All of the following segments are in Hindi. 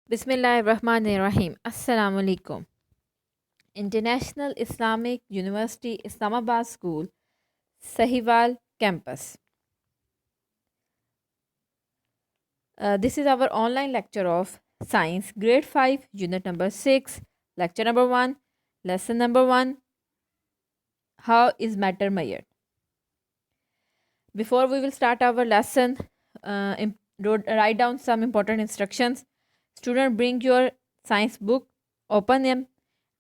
बिस्मिल्लाहिर्रहमानिर्रहीम अस्सलाम वालेकुम। International Islamic university Islamabad school Sahiwal campus. This is our online lecture of science grade 5 unit number 6 lecture number 1 lesson number 1 how is matter measured. Before we will start our lesson, write down some important instructions. Student, bring your science book, open them,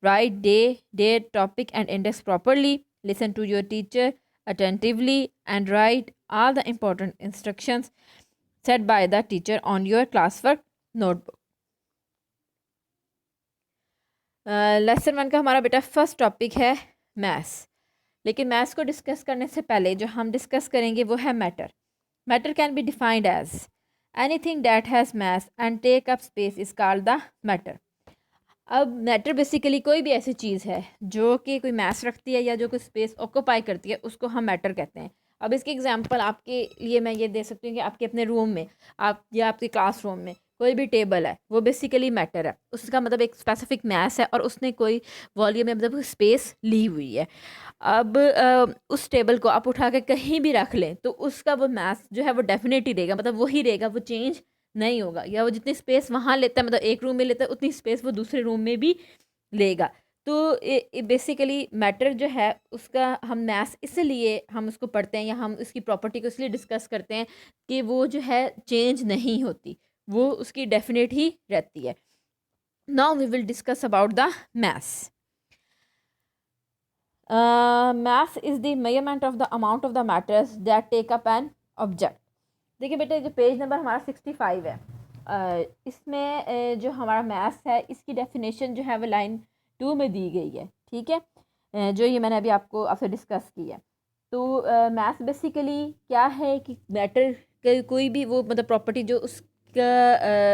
write day, date, topic and index properly. Listen to your teacher attentively and write all the important instructions set by the teacher on your classwork notebook. Lesson 1 का हमारा बेटा फर्स्ट टॉपिक है मैथ्स। लेकिन मैथ्स को डिस्कस करने से पहले जो हम डिस्कस करेंगे वो है matter. Matter can be defined as anything that has mass and take up space is called the matter. अब मैटर बेसिकली कोई भी ऐसी चीज़ है जो कि कोई मास रखती है या जो कोई स्पेस ऑक्यूपाई करती है, उसको हम मैटर कहते हैं। अब इसकी एग्जांपल आपके लिए मैं ये दे सकती हूँ कि आपके अपने रूम में आप या आपके क्लासरूम में कोई भी टेबल है, वो बेसिकली मैटर है। उसका मतलब एक स्पेसिफिक मास है और उसने कोई वॉल्यूम में मतलब स्पेस ली हुई है। अब उस टेबल को आप उठा के कहीं भी रख लें तो उसका वो मास जो है वो डेफिनेट ही रहेगा, मतलब वही रहेगा, वो चेंज नहीं होगा। या वो जितनी स्पेस वहाँ लेता है, मतलब एक रूम में लेता है, उतनी स्पेस वो दूसरे रूम में भी लेगा। तो बेसिकली मैटर जो है उसका हम मैथ इसलिए हम उसको पढ़ते हैं या हम उसकी प्रॉपर्टी को इसलिए डिस्कस करते हैं कि वो जो है चेंज नहीं होती, वो उसकी डेफिनेट ही रहती है। Now we will discuss about the mass. Mass is the measurement of the amount of the matters that take up an object. देखिए बेटे, जो पेज नंबर हमारा 65 है, इसमें जो हमारा मैथ्स है इसकी डेफिनेशन जो है वो लाइन 2 में दी गई है। ठीक है, जो ये मैंने अभी आपसे डिस्कस की है। तो मैथ्स बेसिकली क्या है कि मैटर कोई भी वो मतलब प्रॉपर्टी जो उसका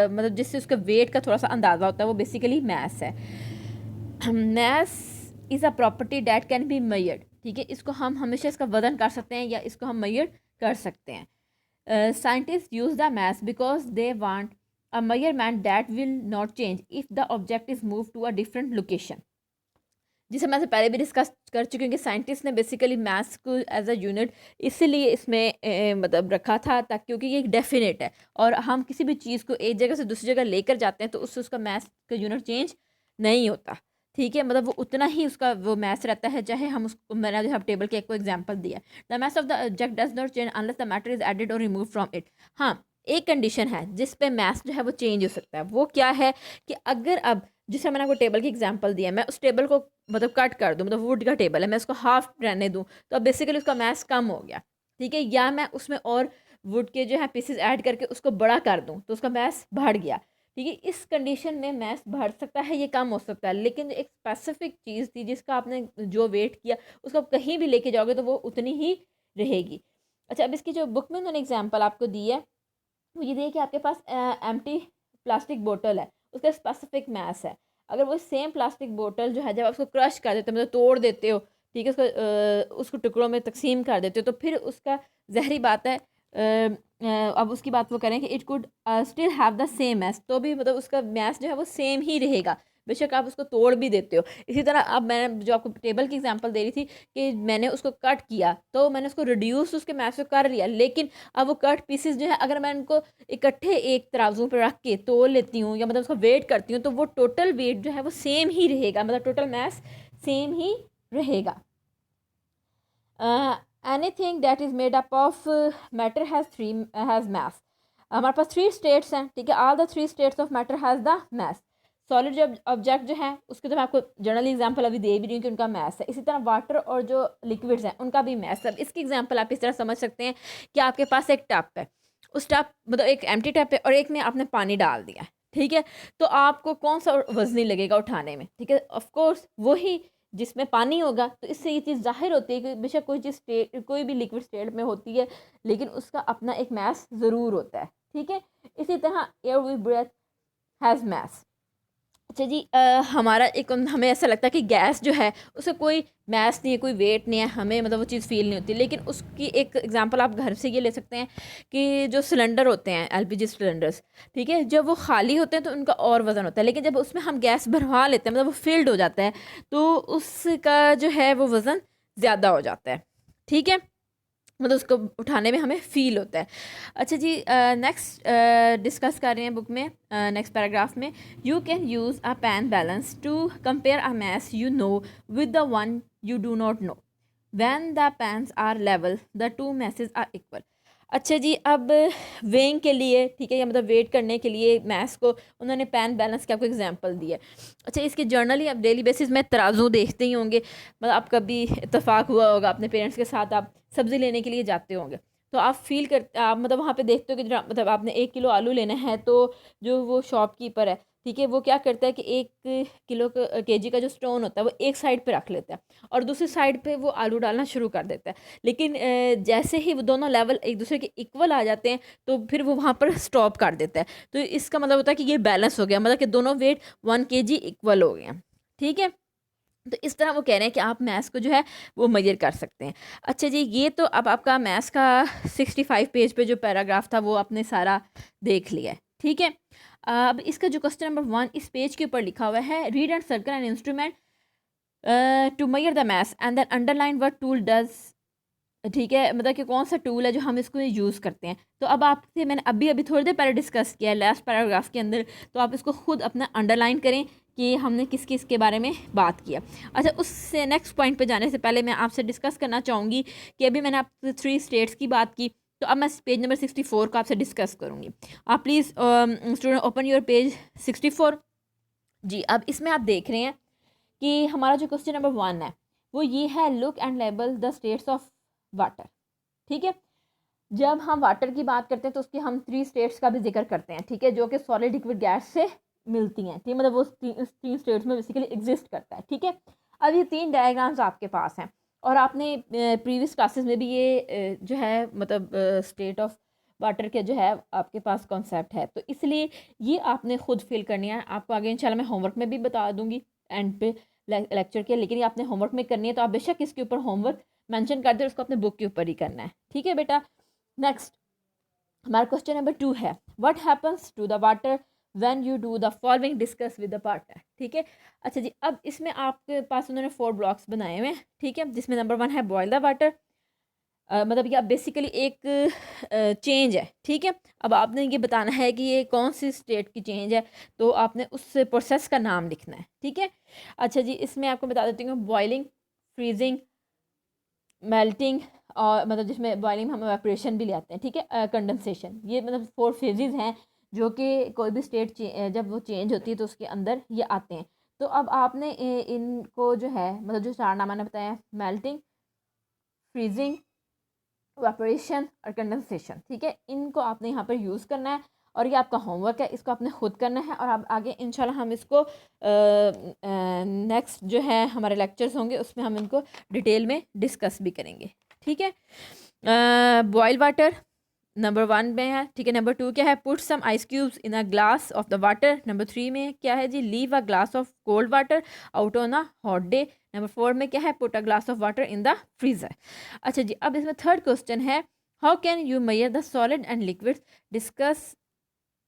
मतलब जिससे उसका वेट का थोड़ा सा अंदाज़ा होता है, वो बेसिकली मैथ्स है। Maths is a property that can be measured. ठीक है, इसको हम हमेशा इसका वजन कर सकते हैं या इसको हम मेजर कर सकते हैं। Scientists use the mass because they want a measurement that will not change if the object is moved to a different location. जिसे मैं पहले भी डिस्कस कर चुकी हूँ कि साइंटिस्ट ने बेसिकली मैथ्स को एज अ यूनिट इसीलिए इसमें मतलब रखा था ताकि, क्योंकि ये एक डेफिनेट है और हम किसी भी चीज़ को एक जगह से दूसरी जगह लेकर जाते हैं तो उससे उसका मैथ्स का यूनिट चेंज नहीं होता। ठीक है, मतलब वो उतना ही उसका वो मैथ्स रहता है, चाहे हम उसको, मैंने जो टेबल के एक को एग्जांपल दिया, the mass of the object does not change unless the matter is added और रिमूव फ्रॉम इट। हाँ, एक कंडीशन है जिस पे मैथ्स जो है वो चेंज हो सकता है। वो क्या है कि अगर अब जिससे मैंने आपको टेबल की एग्जांपल दिया, मैं उस टेबल को मतलब कट कर दूँ, मतलब वुड का टेबल है, मैं उसको हाफ रहने दूँ तो अब बेसिकली उसका मैथ्स कम हो गया। ठीक है, या मैं उसमें और वुड के जो है पीसेस ऐड करके उसको बड़ा कर दूँ तो उसका मैथ्स बढ़ गया। ठीक है, इस कंडीशन में मैथ्स बढ़ सकता है, ये कम हो सकता है। लेकिन एक स्पेसिफिक चीज़ थी जिसका आपने जो वेट किया उसको आप कहीं भी लेके जाओगे तो वो उतनी ही रहेगी। अच्छा, अब इसकी जो बुक में उन्होंने एग्जाम्पल आपको दी है वो ये देखिए, आपके पास एम्प्टी प्लास्टिक बोतल है, उसका स्पेसिफिक मैथ्स है। अगर वो सेम प्लास्टिक बोतल जो है जब आप उसको क्रश कर देते हो, मतलब तोड़ देते हो, ठीक है, उसको टुकड़ों में तकसीम कर देते हो, तो फिर उसका ज़हरी बात है अब उसकी बात वो करें कि it could still have the same maths, तो भी मतलब उसका मैथ्स जो है वो सेम ही रहेगा, बेशक आप उसको तोड़ भी देते हो। इसी तरह अब मैंने जो आपको टेबल की एग्जांपल दे रही थी कि मैंने उसको कट किया तो मैंने उसको रिड्यूस उसके मैथ्स को कर लिया, लेकिन अब वो कट पीसेस जो है अगर मैं उनको इकट्ठे एक तराजू पर रख के तोल लेती हूँ या मतलब उसका वेट करती हूँ तो वो टोटल वेट जो है वो सेम ही रहेगा, मतलब टोटल मैथ्स सेम ही रहेगा। Anything that is made up of matter has मास। हमारे पास 3 स्टेट्स हैं। ठीक है, all the 3 states of matter has the mass. Solid जो ऑब्जेक्ट जो है उसके तो मैं आपको जनरली एग्जांपल अभी दे भी रही हूँ कि उनका मैस है। इसी तरह वाटर और जो लिक्विड्स हैं उनका भी मैस है। इसकी एग्जांपल आप इस तरह समझ सकते हैं कि आपके पास एक टप है, उस टप मतलब एक एम्प्टी टप है और एक में आपने पानी डाल दिया। ठीक है, तो आपको कौन सा वजनी लगेगा उठाने में? ठीक है, ऑफ कोर्स वही जिसमें पानी होगा। तो इससे ये चीज़ जाहिर होती है कि बेशक कोई चीज़ स्टेट कोई भी लिक्विड स्टेट में होती है लेकिन उसका अपना एक मैस ज़रूर होता है। ठीक है, इसी तरह air we breathe has mass. अच्छा जी, हमारा एक हमें ऐसा लगता है कि गैस जो है उसका कोई मैस नहीं है, कोई वेट नहीं है, हमें मतलब वो चीज़ फील नहीं होती। लेकिन उसकी एक एग्जांपल आप घर से ये ले सकते हैं कि जो सिलेंडर होते हैं एलपीजी सिलेंडर्स, ठीक है, जब वो खाली होते हैं तो उनका और वज़न होता है, लेकिन जब उसमें हम गैस भरवा लेते हैं मतलब वो फिल्ड हो जाता है तो उसका जो है वो वज़न ज़्यादा हो जाता है, ठीक है, मतलब उसको उठाने में हमें फील होता है। अच्छा जी, नेक्स्ट डिस्कस कर रहे हैं बुक में, नेक्स्ट पैराग्राफ में, you can use a pan balance to compare a mass you know with the one you do not know when the pans are level the two masses are equal. अच्छा जी, अब वेइंग के लिए, ठीक है, या मतलब वेट करने के लिए मैथ्स को उन्होंने पैन बैलेंस के आपको एग्जांपल दिया है। अच्छा, इसके जर्नली आप डेली बेसिस में तराजू देखते ही होंगे, मतलब आप कभी इत्तेफाक हुआ होगा अपने पेरेंट्स के साथ, आप सब्ज़ी लेने के लिए जाते होंगे तो आप फील कर आप मतलब वहाँ पे देखते हो कि मतलब आपने 1 किलो आलू लेना है तो जो वो शॉपकीपर है, ठीक है, वो क्या करता है कि 1 किलो केजी का जो स्टोन होता है वो एक साइड पे रख लेता है और दूसरी साइड पे वो आलू डालना शुरू कर देता है। लेकिन जैसे ही वो दोनों लेवल एक दूसरे के इक्वल आ जाते हैं तो फिर वो वहाँ पर स्टॉप कर देता है। तो इसका मतलब होता है कि ये बैलेंस हो गया, मतलब कि दोनों वेट 1 kg इक्वल हो गए हैं, ठीक है। तो इस तरह वो कह रहे हैं कि आप मैथ्स को जो है वो मेजर कर सकते हैं। अच्छा जी, ये तो अब आपका मैथ्स का 65 पेज पे जो पैराग्राफ था वो आपने सारा देख लिया है, ठीक है। अब इसका जो क्वेश्चन नंबर 1 इस पेज के ऊपर लिखा हुआ है, read and circle an instrument to measure the mass and then underline what tool does, ठीक है, मतलब कि कौन सा टूल है जो हम इसको यूज़ करते हैं। तो अब आपसे मैंने अभी अभी थोड़ी देर पहले डिस्कस किया है लास्ट पैराग्राफ के अंदर, तो आप इसको खुद अपना अंडरलाइन करें कि हमने किस किस के बारे में बात किया। अच्छा, उससे नेक्स्ट पॉइंट पे जाने से पहले मैं आपसे डिस्कस करना चाहूँगी कि अभी मैंने आपसे 3 स्टेट्स की बात की, तो अब मैं पेज नंबर 64 को आपसे डिस्कस करूँगी। आप please student open your page 64। जी, अब इसमें आप देख रहे हैं कि हमारा जो क्वेश्चन नंबर 1 है वो ये है, look and label the states of water, ठीक है। जब हम वाटर की बात करते हैं तो उसके हम 3 स्टेट्स का भी जिक्र करते हैं, ठीक है, जो कि सॉलिड लिक्विड गैस से मिलती हैं, ठीक है, मतलब वो 3 स्टेट्स में बेसिकली एग्जिस्ट करता है, ठीक है। अब ये 3 डायग्राम्स आपके पास हैं और आपने प्रीवियस क्लासेस में भी ये जो है मतलब स्टेट ऑफ वाटर के जो है आपके पास कॉन्सेप्ट है, तो इसलिए ये आपने खुद फिल करनी है। आपको आगे इंशाल्लाह मैं होमवर्क में भी बता दूंगी एंड पे लेक्चर के, लेकिन ये आपने होमवर्क में करनी है तो आप बेशक इसके ऊपर होमवर्क मेंशन कर दे, उसको अपने बुक के ऊपर ही करना है, ठीक है बेटा। नेक्स्ट हमारा क्वेश्चन नंबर 2 है, what happens to the water when you do the following discuss with the partner, ठीक है। अच्छा जी, अब इसमें आपके पास उन्होंने 4 ब्लॉक्स बनाए हुए हैं, ठीक है, जिसमें नंबर 1 है बॉयल द वाटर, मतलब ये बेसिकली एक चेंज है, ठीक है। अब आपने ये बताना है कि ये कौन सी स्टेट की चेंज है, तो आपने उस प्रोसेस का नाम लिखना है, ठीक है। अच्छा जी, इसमें आपको बता देती हूँ, बॉइलिंग, फ्रीजिंग, मेल्टिंग, और मतलब जिसमें बॉइलिंग हम एवेपोरेशन भी ले आते हैं, ठीक है, कंडेंसेशन, ये मतलब 4 फेजेस हैं जो कि कोई भी स्टेट जब वो चेंज होती है तो उसके अंदर ये आते हैं। तो अब आपने इनको जो है मतलब जो 4 नाम मैंने बताया, मेल्टिंग, फ्रीजिंग, इवेपोरेशन और कंडेंसेशन, ठीक है, इनको आपने यहाँ पर यूज़ करना है और ये आपका होमवर्क है, इसको आपने खुद करना है। और अब आगे इंशाल्लाह हम इसको नेक्स्ट जो है हमारे लेक्चर्स होंगे उसमें हम इनको डिटेल में डिस्कस भी करेंगे, ठीक है। बॉयल वाटर नंबर 1 में है, ठीक है। नंबर 2 क्या है, put some ice cubes in a glass of the water. Number 3 में क्या है जी, leave a glass of cold water out on a hot day. Number 4 में क्या है, put a glass of water in the freezer. अच्छा जी, अब इसमें थर्ड क्वेश्चन है, how can you measure the solid and liquid discuss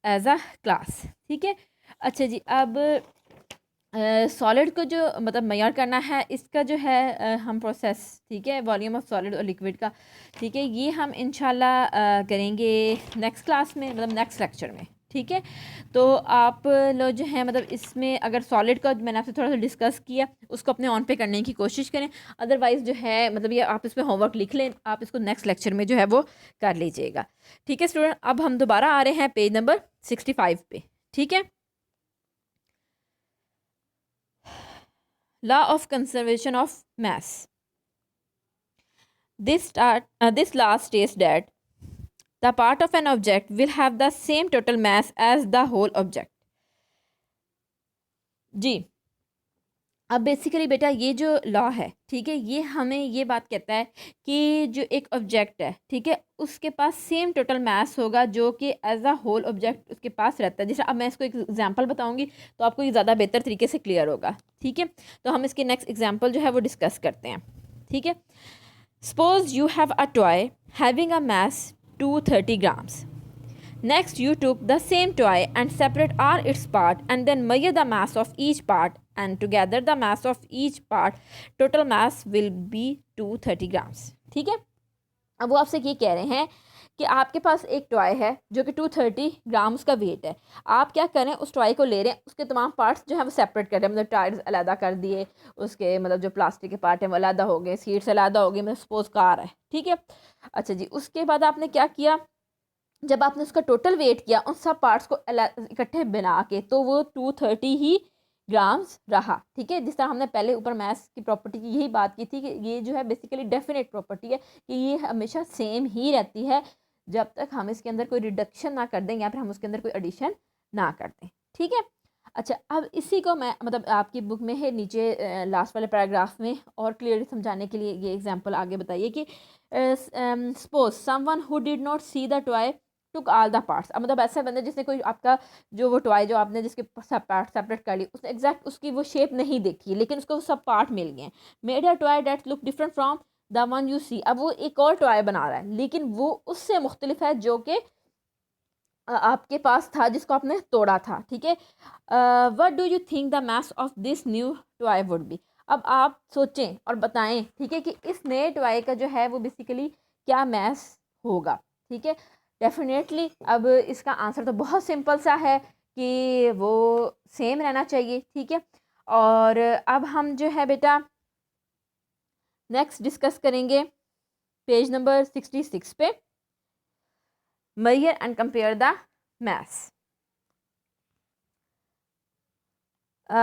as a class, ठीक है। अच्छा जी, अब सॉलिड को जो मतलब मेजर करना है इसका जो है हम प्रोसेस, ठीक है, वॉल्यूम ऑफ सॉलिड और लिक्विड का, ठीक है, ये हम इंशाल्लाह करेंगे नेक्स्ट क्लास में, मतलब नेक्स्ट लेक्चर में, ठीक है। तो आप लोग जो है मतलब इसमें अगर सॉलिड का मैंने आपसे थोड़ा सा डिस्कस किया उसको अपने ऑन पे करने की कोशिश करें, अदरवाइज़ जो है मतलब ये आप इसमें होमवर्क लिख लें, आप इसको नेक्स्ट लेक्चर में जो है वो कर लीजिएगा, ठीक है स्टूडेंट। अब हम दोबारा आ रहे हैं पेज नंबर 65 पे, ठीक है। Law of conservation of mass. This law states that the part of an object will have the same total mass as the whole object. जी, अब बेसिकली बेटा ये जो लॉ है, ठीक है, ये हमें ये बात कहता है कि जो एक ऑब्जेक्ट है, ठीक है, उसके पास सेम टोटल मास होगा जो कि एज अ होल ऑब्जेक्ट उसके पास रहता है। जैसे अब मैं इसको एक एग्जांपल बताऊंगी तो आपको ये ज़्यादा बेहतर तरीके से क्लियर होगा, ठीक है। तो हम इसके नेक्स्ट एग्जांपल जो है वो डिस्कस करते हैं, ठीक है। Suppose you have a toy having a mass 230 grams. Next, you took the same toy and separate all its part and then measure the mass of each part, and together the mass of each part total mass will be 230 grams. ठीक है। अब वो आपसे ये कह रहे हैं कि आपके पास एक टॉय है जो कि 230 ग्राम्स का वेट है। आप क्या करें, उस टॉय को ले रहे हैं, उसके तमाम पार्ट्स जो है वो सेपरेट कर रहे हैं, मतलब टायर्स अलहदा कर दिए, उसके मतलब जो प्लास्टिक के पार्ट हैं वो अलहदा हो गए, सीट्स अलहदा हो गई, मतलब सपोज कार है, ठीक है। अच्छा जी, उसके बाद आपने क्या किया, जब आपने उसका टोटल वेट किया उन सब पार्ट्स को इकट्ठे बना के, तो वो 230 ही ग्राम्स रहा, ठीक है। जिस तरह हमने पहले ऊपर मास की प्रॉपर्टी की यही बात की थी कि ये जो है बेसिकली डेफिनेट प्रॉपर्टी है कि ये हमेशा सेम ही रहती है जब तक हम इसके अंदर कोई रिडक्शन ना कर दें या फिर हम उसके अंदर कोई एडिशन ना कर दें, ठीक है। अच्छा, अब इसी को मैं मतलब आपकी बुक में है नीचे लास्ट वाले पैराग्राफ में और क्लियरली समझाने के लिए ये एग्जांपल आगे बताइए कि suppose someone who did not see the toy took all the parts. अब मतलब ऐसा बंदा जिसने कोई आपका जो वो टॉय जो आपने जिसके सब पार्ट सेपरेट कर ली, उसने एग्जैक्ट उसकी वो शेप नहीं देखी लेकिन उसको सब पार्ट मिल गए, made a toy that look different from the one you see. अब वो एक और टॉय बना रहा है लेकिन वो उससे मुख्तलिफ है जो कि आपके पास था जिसको आपने तोड़ा था, ठीक है। What do you think the mass of this new toy would be. अब आप सोचें और बताएं, ठीक है, कि इस नए टॉय का जो है वो बेसिकली क्या मास होगा, ठीक है। डेफिनेटली अब इसका आंसर तो बहुत सिंपल सा है कि वो सेम रहना चाहिए, ठीक है। और अब हम जो है बेटा नेक्स्ट डिस्कस करेंगे पेज नंबर 66 पे, measure and compare the mass.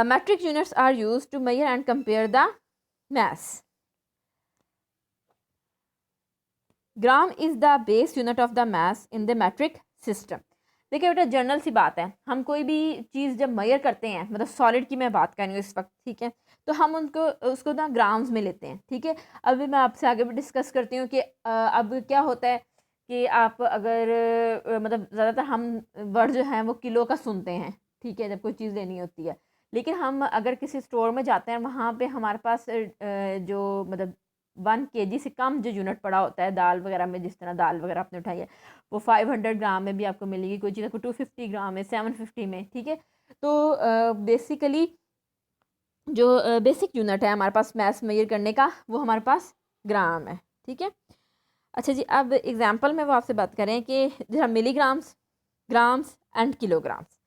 Metric units are used to measure and compare the mass. Gram is the base unit of the mass in the metric system. देखिए बेटा जनरल सी बात है, हम कोई भी चीज़ जब मेजर करते हैं, मतलब सॉलिड की मैं बात कर रही हूँ इस वक्त, ठीक है, तो हम उसको ना ग्राम्स में लेते हैं, ठीक है। अभी मैं आपसे आगे भी डिस्कस करती हूँ कि अब क्या होता है कि आप अगर मतलब ज़्यादातर हम वर्ड जो हैं वो किलो का सुनते हैं, ठीक है, जब कोई चीज़ लेनी होती है। लेकिन हम अगर किसी स्टोर में जाते हैं, वहाँ पे हमारे पास जो मतलब 1 kg से कम जो यूनिट पड़ा होता है दाल वगैरह में, जिस तरह दाल वगैरह आपने उठाई है वो 500 ग्राम में भी आपको मिलेगी, कोई चीज़ आपको 250 ग्राम में, 750 में, ठीक है। तो बेसिकली जो बेसिक यूनिट है हमारे पास मैथ्स मेजर करने का वो हमारे पास ग्राम है, ठीक है। अच्छा जी, अब एग्जांपल में वो आपसे बात करें कि जैसे milligrams, grams and kilograms.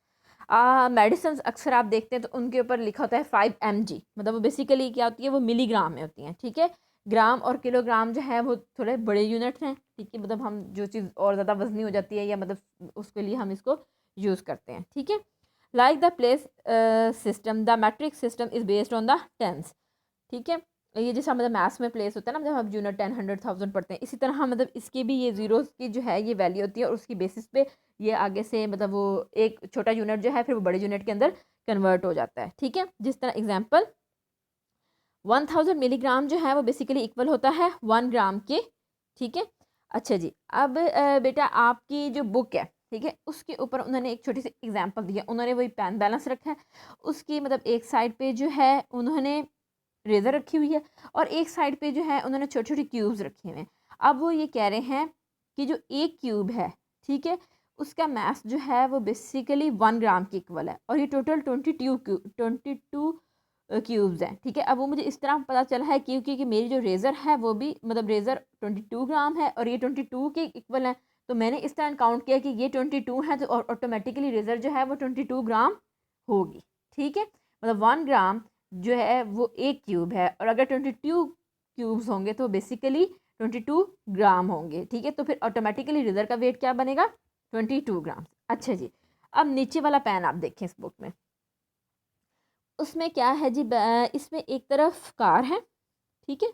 Medicine अक्सर आप देखते हैं तो उनके ऊपर लिखा होता है 5 mg, मतलब वो बेसिकली क्या होती है, वो मिलीग्राम में होती हैं, ठीक है। ग्राम और किलोग्राम जो है वो थोड़े बड़े यूनिट हैं, ठीक है, मतलब हम जो चीज़ और ज़्यादा वजनी हो जाती है या मतलब उसके लिए हम इसको यूज़ करते हैं, ठीक है। Like the place system the metric system is based on the tens, ठीक है। ये जैसा मतलब मैथ्स में प्लेस होता है ना, जब हम यूनिट 10, 100, 1000 पढ़ते हैं, इसी तरह मतलब इसके भी ये ज़ीरोज़ की जो है ये वैल्यू होती है और उसकी बेसिस पे ये आगे से मतलब वो एक छोटा यूनिट जो है फिर वो बड़े यूनिट के अंदर कन्वर्ट हो जाता है, ठीक है। जिस तरह एग्जांपल 1000 मिलीग्राम जो है वो बेसिकली इक्वल होता है 1 ग्राम के, ठीक है। अच्छा जी, अब बेटा आपकी जो बुक है, ठीक है, उसके ऊपर उन्होंने एक छोटी सी एग्जांपल दी है, उन्होंने वही पेन बैलेंस रखा है, उसकी मतलब एक साइड पे जो है उन्होंने रेज़र रखी हुई है और एक साइड पे जो है उन्होंने छोटे छोटे क्यूब्स रखे हुए हैं। अब वो ये कह रहे हैं कि जो एक क्यूब है, ठीक है, उसका मास जो है वो बेसिकली 1 ग्राम के इक्वल है और ये टोटल 22 क्यूब्स हैं, ठीक है। अब वो मुझे इस तरह पता चला है क्योंकि मेरी जो रेज़र है वो भी मतलब रेज़र 22 ग्राम है और ये 22 के इक्वल है, तो मैंने इस तरह काउंट किया कि ये 22 है तो ऑटोमेटिकली रेज़र जो है वो 22 ग्राम होगी, ठीक है। मतलब 1 ग्राम जो है वो एक क्यूब है और अगर 22 क्यूब्स होंगे तो बेसिकली 22 ग्राम होंगे, ठीक है। तो फिर ऑटोमेटिकली रेज़र का वेट क्या बनेगा, 22 ग्राम। अच्छा जी, अब नीचे वाला पेन आप देखें इस बुक में, उसमें क्या है जी, इसमें एक तरफ कार है, ठीक है,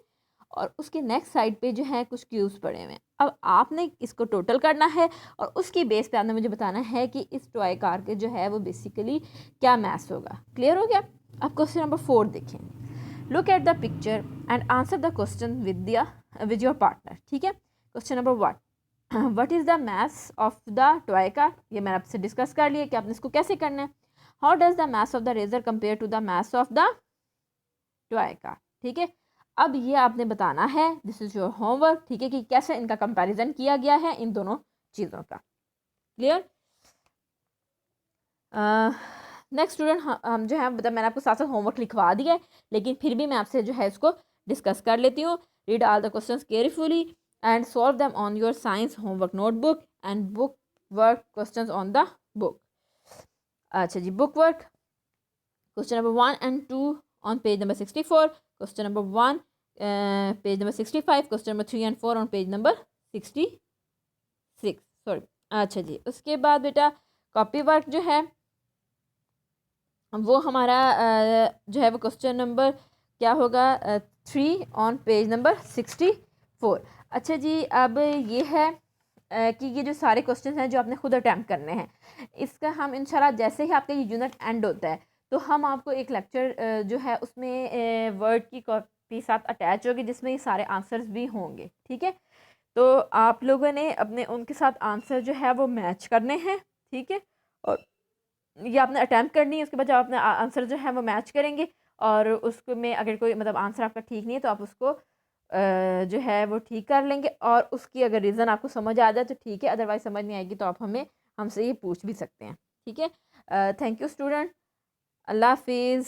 और उसके नेक्स्ट साइड पे जो है कुछ क्यूब्स पड़े हुए हैं। अब आपने इसको टोटल करना है और उसकी बेस पे आपने मुझे बताना है कि इस टॉय कार के जो है वो बेसिकली क्या मैथ्स होगा। क्लियर हो गया? अब क्वेश्चन नंबर 4 देखें। Look at the picture and answer the question with your partner. ठीक है, question number 1, what is the mass of the toy car? ये मैंने आपसे डिस्कस कर लिया कि आपने इसको कैसे करना है। How does the mass of the razor compare to the mass of the toy car? ठीक है, अब ये आपने बताना है, दिस इज योर होमवर्क। ठीक है, कि कैसे इनका कंपैरिजन किया गया है इन दोनों चीज़ों का। क्लियर? नेक्स्ट स्टूडेंट, हम जो है मतलब मैंने आपको साथ साथ होमवर्क लिखवा दिया है, लेकिन फिर भी मैं आपसे जो है इसको डिस्कस कर लेती हूँ। Read all the questions carefully and solve them on your science homework notebook and book work questions on the book. अच्छा जी, book work question number 1 and 2 on page number 64, question number 1 page number 65, question number 3 and 4 on page number 66, sorry. अच्छा जी, उसके बाद बेटा कॉपी वर्क जो है वो हमारा जो है वो क्वेश्चन नंबर क्या होगा 3 ऑन पेज नंबर 64। अच्छा जी, अब ये है कि ये जो सारे क्वेश्चन हैं जो आपने खुद अटैम्प्ट करने हैं, इसका हम इंशाल्लाह जैसे ही आपका ये यूनिट एंड होता है तो हम आपको एक लेक्चर जो है उसमें वर्ड की कॉपी साथ अटैच होगी जिसमें ये सारे आंसर्स भी होंगे। ठीक है, तो आप लोगों ने अपने उनके साथ आंसर जो है वो मैच करने हैं। ठीक है, और ये आपने अटैम्प्ट करनी है। उसके बाद जब आपने आंसर जो है वो मैच करेंगे और उसको में अगर कोई मतलब आंसर आपका ठीक नहीं है तो आप उसको जो है वो ठीक कर लेंगे, और उसकी अगर रीज़न आपको समझ आ जाए तो ठीक है, अदरवाइज समझ नहीं आएगी तो आप हमसे ये पूछ भी सकते हैं। ठीक है, थैंक यू स्टूडेंट, अल्लाह हाफिज़।